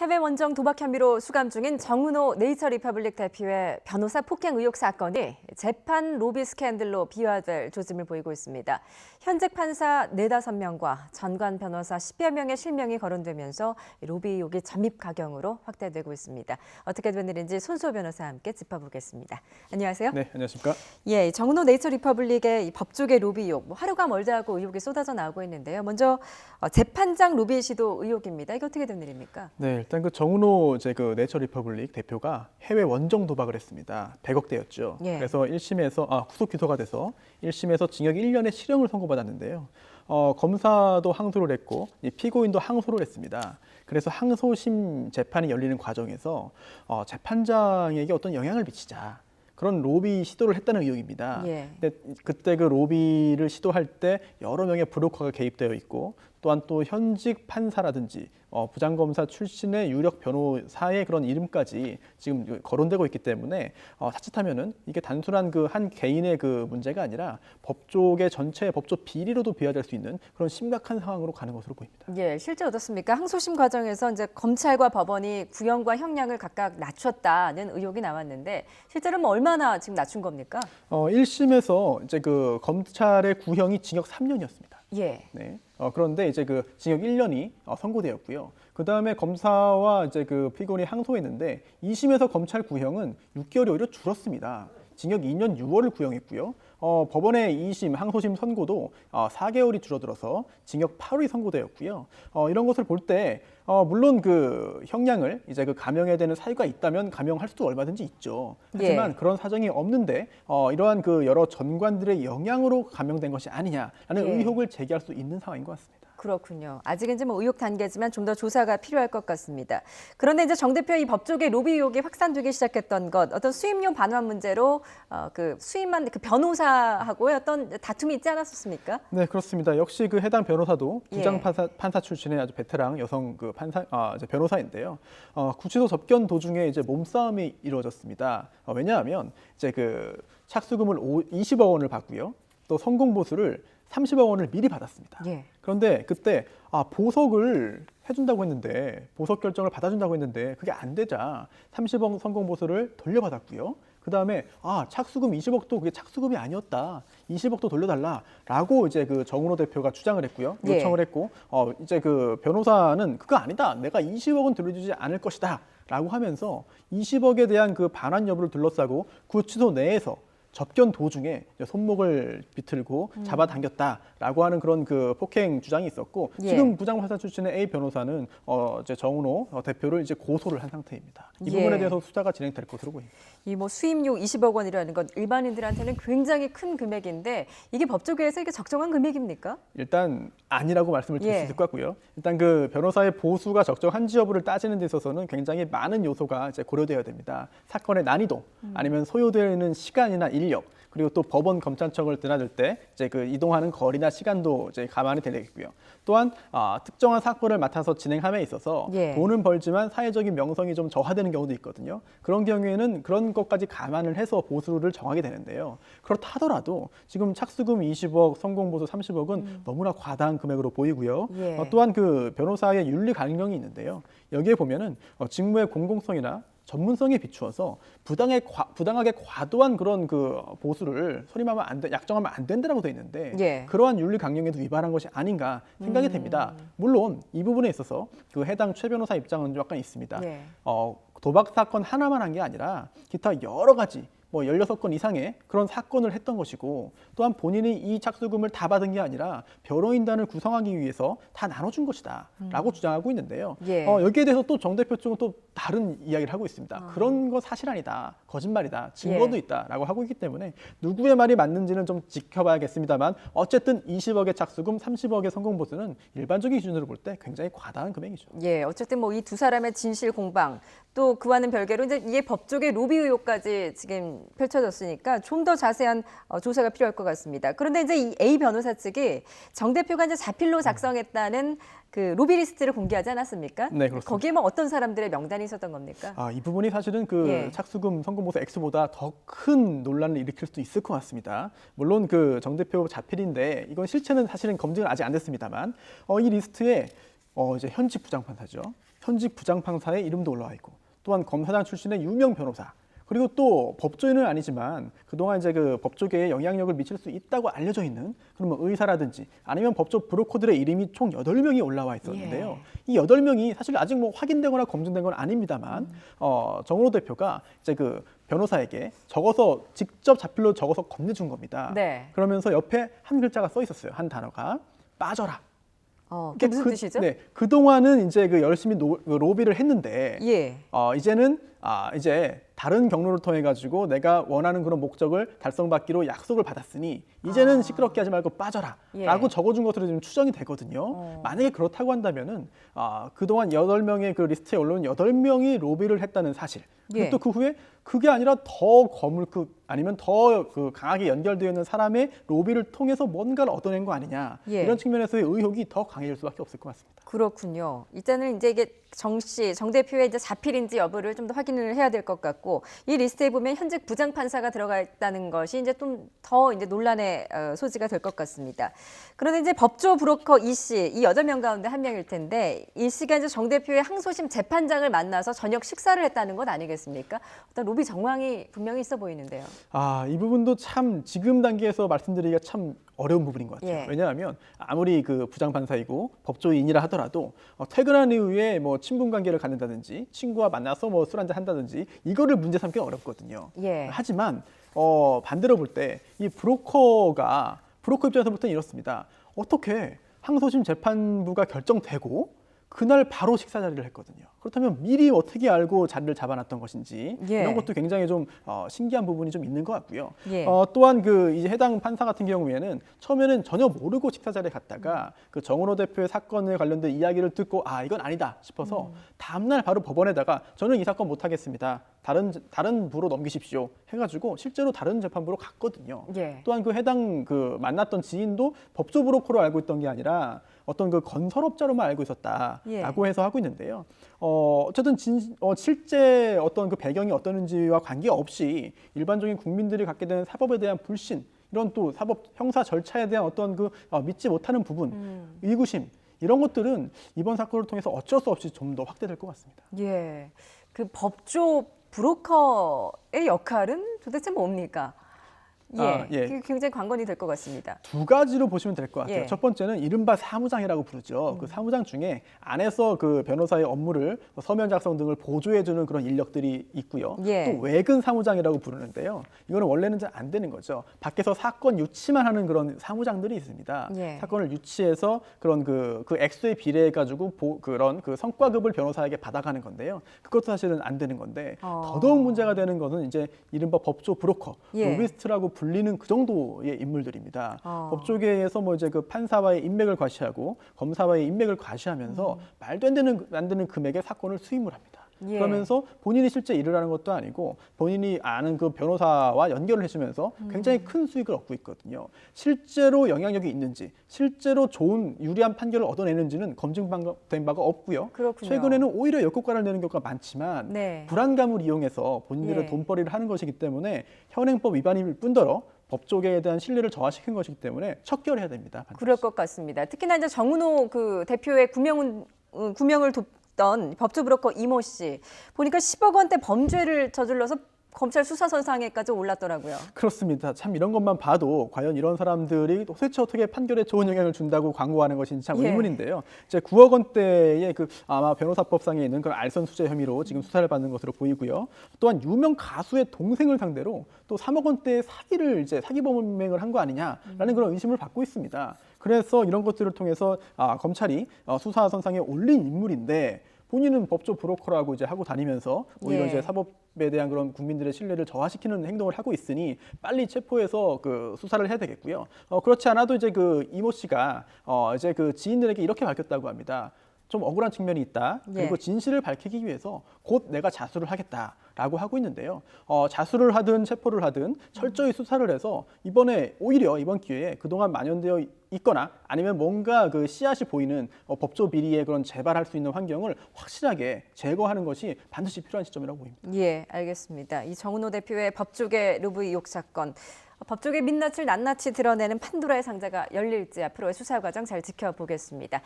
해외 원정 도박 혐의로 수감 중인 정은호 네이처리퍼블릭 대표의 변호사 폭행 의혹 사건이 재판 로비 스캔들로 비화될 조짐을 보이고 있습니다. 현직 판사 4~5명과 전관 변호사 10여 명의 실명이 거론되면서 로비 의혹이 점입가경으로 확대되고 있습니다. 어떻게 된 일인지 손수호 변호사와 함께 짚어보겠습니다. 안녕하세요. 네, 안녕하십니까. 예, 정은호 네이처리퍼블릭의 법조계 로비 의혹, 하루가 멀다 하고 의혹이 쏟아져 나오고 있는데요. 먼저 재판장 로비 시도 의혹입니다. 이게 어떻게 된 일입니까? 네, 일단 그 정은호 그 네이처리퍼블릭 대표가 해외 원정 도박을 했습니다. 100억대였죠. 예. 그래서 1심에서 구속 기소가 돼서 1심에서 징역 1년의 실형을 선고받았는데요. 검사도 항소를 했고 피고인도 항소를 했습니다. 그래서 항소심 재판이 열리는 과정에서 재판장에게 어떤 영향을 미치자. 그런 로비 시도를 했다는 의혹입니다. 예. 근데 그때 그 로비를 시도할 때 여러 명의 브로커가 개입되어 있고 또한 또 현직 판사라든지 부장검사 출신의 유력 변호사의 그런 이름까지 지금 거론되고 있기 때문에 자칫하면은 이게 단순한 그 한 개인의 그 문제가 아니라 법조계 전체의 법조 비리로도 비화될 수 있는 그런 심각한 상황으로 가는 것으로 보입니다. 예, 실제 어떻습니까? 항소심 과정에서 이제 검찰과 법원이 구형과 형량을 각각 낮췄다는 의혹이 나왔는데 실제로 얼마나 지금 낮춘 겁니까? 1심에서 이제 그 검찰의 구형이 징역 3년이었습니다. 예. 네. 그런데 이제 그 징역 1년이 선고되었고요. 그 다음에 검사와 이제 그 피고인이 항소했는데 2심에서 검찰 구형은 6개월이 오히려 줄었습니다. 징역 2년 6월을 구형했고요. 법원의 2심 항소심 선고도 4개월이 줄어들어서 징역 8월이 선고되었고요. 이런 것을 볼 때 물론 그 형량을 이제 그 감형해야 되는 사유가 있다면 감형할 수도 얼마든지 있죠. 하지만 예. 그런 사정이 없는데 이러한 그 여러 전관들의 영향으로 감형된 것이 아니냐라는 예. 의혹을 제기할 수 있는 상황인 것 같습니다. 그렇군요. 아직은 이제 의혹 단계지만 좀 더 조사가 필요할 것 같습니다. 그런데 이제 정 대표의 법조계 로비 의혹이 확산되기 시작했던 것, 어떤 수임료 반환 문제로 그 수임한 그 변호사하고의 어떤 다툼이 있지 않았었습니까? 네, 그렇습니다. 역시 그 해당 변호사도 부장 예. 판사 출신의 아주 베테랑 여성 그 이제 변호사인데요. 구치소 접견 도중에 이제 몸싸움이 이루어졌습니다. 왜냐하면 이제 그 착수금을 20억 원을 받고요. 또 성공 보수를 30억 원을 미리 받았습니다. 예. 그런데 그때 보석을 해준다고 했는데 보석 결정을 받아준다고 했는데 그게 안 되자 30억 성공 보수를 돌려받았고요. 그 다음에 착수금 20억도 그게 착수금이 아니었다. 20억도 돌려달라라고 이제 그 정은호 대표가 주장을 했고요. 요청을 예. 했고 이제 그 변호사는 그거 아니다. 내가 20억은 돌려주지 않을 것이다. 라고 하면서 20억에 대한 그 반환 여부를 둘러싸고 구치소 내에서 접견 도중에 손목을 비틀고 잡아당겼다라고 하는 그런 그 폭행 주장이 있었고 예. 지금 부장판사 출신의 A 변호사는 이제 정은호 대표를 이제 고소를 한 상태입니다. 이 예. 부분에 대해서 수사가 진행될 것으로 보입니다. 이 수임료 20억 원이라는 건 일반인들한테는 굉장히 큰 금액인데 이게 법조계에서 이게 적정한 금액입니까? 일단 아니라고 말씀을 드릴 예. 수 있을 것 같고요. 일단 그 변호사의 보수가 적정한지 여부를 따지는 데 있어서는 굉장히 많은 요소가 이제 고려되어야 됩니다. 사건의 난이도, 아니면 소요되는 시간이나 인력, 그리고 또 법원 검찰청을 드나들 때 이제 그 이동하는 거리나 시간도 이제 감안이 되겠고요. 또한 특정한 사건을 맡아서 진행함에 있어서 예. 돈은 벌지만 사회적인 명성이 좀 저하되는 경우도 있거든요. 그런 경우에는 그런 것까지 감안을 해서 보수를 정하게 되는데요. 그렇다 하더라도 지금 착수금 20억, 성공보수 30억은 너무나 과다한 금액으로 보이고요. 예. 또한 그 변호사의 윤리 강령이 있는데요. 여기에 보면은 직무의 공공성이나 전문성에 비추어서 부당하게 과도한 그런 그 보수를 소림하면 안 돼, 약정하면 안 된다라고 돼 있는데 예. 그러한 윤리 강령에도 위반한 것이 아닌가 생각이 됩니다. 물론 이 부분에 있어서 그 해당 최 변호사 입장은 약간 있습니다. 예. 도박 사건 하나만 한 게 아니라 기타 여러 가지 16건 이상의 그런 사건을 했던 것이고 또한 본인이 이 착수금을 다 받은 게 아니라 변호인단을 구성하기 위해서 다 나눠준 것이다 라고 주장하고 있는데요. 예. 여기에 대해서 또 정 대표 쪽은 또 다른 이야기를 하고 있습니다. 그런 거 사실 아니다. 거짓말이다. 증거도 예. 있다라고 하고 있기 때문에 누구의 말이 맞는지는 좀 지켜봐야겠습니다만 어쨌든 20억의 착수금, 30억의 성공보수는 일반적인 기준으로 볼 때 굉장히 과다한 금액이죠. 예, 어쨌든 이 두 사람의 진실 공방 또 그와는 별개로 이제 이게 법조계 로비 의혹까지 지금 펼쳐졌으니까 좀 더 자세한 조사가 필요할 것 같습니다. 그런데 이제 이 A 변호사 측이 정 대표가 이제 자필로 작성했다는 그 로비 리스트를 공개하지 않았습니까? 네, 그렇습니다. 거기에 어떤 사람들의 명단이 있었던 겁니까? 이 부분이 사실은 그 예. 착수금 성공보수 액수보다 더 큰 논란을 일으킬 수도 있을 것 같습니다. 물론 그 정 대표 자필인데 이건 실체는 사실은 검증은 아직 안 됐습니다만 이 리스트에 이제 현직 부장판사죠. 현직 부장판사의 이름도 올라와 있고 또한 검사장 출신의 유명 변호사 그리고 또 법조인은 아니지만 그동안 이제 그 법조계에 영향력을 미칠 수 있다고 알려져 있는 그러면 의사라든지 아니면 법조 브로커들의 이름이 총 8명이 올라와 있었는데요. 예. 이 8명이 사실 아직 뭐 확인되거나 검증된 건 아닙니다만 정은호 대표가 이제 그 변호사에게 적어서 직접 자필로 적어서 건네준 겁니다. 네. 그러면서 옆에 한 글자가 써 있었어요. 한 단어가 빠져라. 그게 무슨 뜻이죠? 네, 그 동안은 이제 그 열심히 로비를 했는데 예. 이제는 이제 다른 경로를 통해 가지고 내가 원하는 그런 목적을 달성받기로 약속을 받았으니 이제는 시끄럽게 하지 말고 빠져라라고 예. 적어준 것으로 지금 추정이 되거든요. 만약에 그렇다고 한다면은 그동안 8명의 그 리스트에 올라온 8명이 로비를 했다는 사실. 그리고 예. 또 그 후에 그게 아니라 더 아니면 더 그 강하게 연결되어 있는 사람의 로비를 통해서 뭔가를 얻어낸 거 아니냐. 예. 이런 측면에서의 의혹이 더 강해질 수밖에 없을 것 같습니다. 그렇군요. 이제는 이제 이게 정 대표의 이제 자필인지 여부를 좀 더 확인을 해야 될 것 같고 이 리스트에 보면 현직 부장판사가 들어가 있다는 것이 이제 좀 더 이제 논란의 소지가 될 것 같습니다. 그런데 이제 법조 브로커 이 씨, 이 8명 가운데 한 명일 텐데 이 씨가 이제 정 대표의 항소심 재판장을 만나서 저녁 식사를 했다는 것 아니겠습니까? 어떤 로비 정황이 분명히 있어 보이는데요. 이 부분도 참 지금 단계에서 말씀드리기가 참 어려운 부분인 것 같아요. 예. 왜냐하면 아무리 그 부장판사이고 법조인이라 하더라도 퇴근한 이후에 뭐 친분 관계를 갖는다든지 친구와 만나서 뭐 술 한잔 한다든지 이거를 문제 삼기 어렵거든요. 예. 하지만 반대로 볼 때 이 브로커 입장에서부터는 이렇습니다. 어떻게 항소심 재판부가 결정되고 그날 바로 식사 자리를 했거든요. 그렇다면 미리 어떻게 알고 자리를 잡아놨던 것인지 예. 이런 것도 굉장히 좀 신기한 부분이 좀 있는 것 같고요. 예. 또한 그 이제 해당 판사 같은 경우에는 처음에는 전혀 모르고 식사 자리에 갔다가 그 정은호 대표의 사건에 관련된 이야기를 듣고 이건 아니다 싶어서 다음날 바로 법원에다가 저는 이 사건 못 하겠습니다. 다른 부로 넘기십시오. 해가지고 실제로 다른 재판부로 갔거든요. 예. 또한 그 해당 그 만났던 지인도 법조 브로커로 알고 있던 게 아니라 어떤 그 건설업자로만 알고 있었다라고 해서 하고 있는데요. 어쨌든 실제 어떤 그 배경이 어떠는지와 관계없이 일반적인 국민들이 갖게 되는 사법에 대한 불신, 이런 또 사법 형사 절차에 대한 어떤 그 믿지 못하는 부분, 의구심 이런 것들은 이번 사건을 통해서 어쩔 수 없이 좀 더 확대될 것 같습니다. 예. 그 법조 브로커의 역할은 도대체 뭡니까? 예. 그게 굉장히 관건이 될 것 같습니다. 두 가지로 보시면 될 것 같아요. 예. 첫 번째는 이른바 사무장이라고 부르죠. 그 사무장 중에 안에서 그 변호사의 업무를 서면 작성 등을 보조해주는 그런 인력들이 있고요. 예. 또 외근 사무장이라고 부르는데요. 이거는 원래는 잘 안 되는 거죠. 밖에서 사건 유치만 하는 그런 사무장들이 있습니다. 예. 사건을 유치해서 그런 그 액수에 비례해 가지고 그런 그 성과급을 변호사에게 받아가는 건데요. 그것도 사실은 안 되는 건데 더더욱 문제가 되는 것은 이제 이른바 법조 브로커, 예. 로비스트라고 불리는 그 정도의 인물들입니다. 법조계에서 뭐 이제 그 판사와의 인맥을 과시하고 검사와의 인맥을 과시하면서 말도 안 되는 금액의 사건을 수임을 합니다. 예. 그러면서 본인이 실제 일을 하는 것도 아니고 본인이 아는 그 변호사와 연결을 해주면서 굉장히 큰 수익을 얻고 있거든요. 실제로 영향력이 있는지, 실제로 좋은 유리한 판결을 얻어내는지는 검증된 바가 없고요. 그렇군요. 최근에는 오히려 역효과를 내는 경우가 많지만 네. 불안감을 이용해서 본인들의 예. 돈벌이를 하는 것이기 때문에 현행법 위반일 뿐더러 법조계에 대한 신뢰를 저하시킨 것이기 때문에 척결해야 됩니다. 반드시. 그럴 것 같습니다. 특히나 이제 정은호 그 대표의 구명을 돕던 법조 브로커 이모 씨 보니까 10억 원대 범죄를 저질러서 검찰 수사선상에까지 올랐더라고요. 그렇습니다. 참 이런 것만 봐도 과연 이런 사람들이 도대체 어떻게 판결에 좋은 영향을 준다고 광고하는 것인지 참 예. 의문인데요. 이제 9억 원대의 그 아마 변호사법상에 있는 그런 알선 수재 혐의로 지금 수사를 받는 것으로 보이고요. 또한 유명 가수의 동생을 상대로 또 3억 원대의 사기 범행을 한 거 아니냐라는 그런 의심을 받고 있습니다. 그래서 이런 것들을 통해서 검찰이 수사선상에 올린 인물인데 본인은 법조 브로커라고 이제 하고 다니면서 오히려 예. 이제 사법에 대한 그런 국민들의 신뢰를 저하시키는 행동을 하고 있으니 빨리 체포해서 그 수사를 해야 되겠고요. 그렇지 않아도 이제 그 이모 씨가 이제 그 지인들에게 이렇게 밝혔다고 합니다. 좀 억울한 측면이 있다. 그리고 예. 진실을 밝히기 위해서 곧 내가 자수를 하겠다라고 하고 있는데요. 자수를 하든 체포를 하든 철저히 수사를 해서 오히려 이번 기회에 그동안 만연되어 있거나 아니면 뭔가 그 씨앗이 보이는 법조 비리의 그런 재발할 수 있는 환경을 확실하게 제거하는 것이 반드시 필요한 시점이라고 보입니다. 예, 알겠습니다. 이 정은호 대표의 법조계 로비 의혹 사건, 법조계 민낯을 낱낱이 드러내는 판도라의 상자가 열릴지 앞으로의 수사 과정 잘 지켜보겠습니다.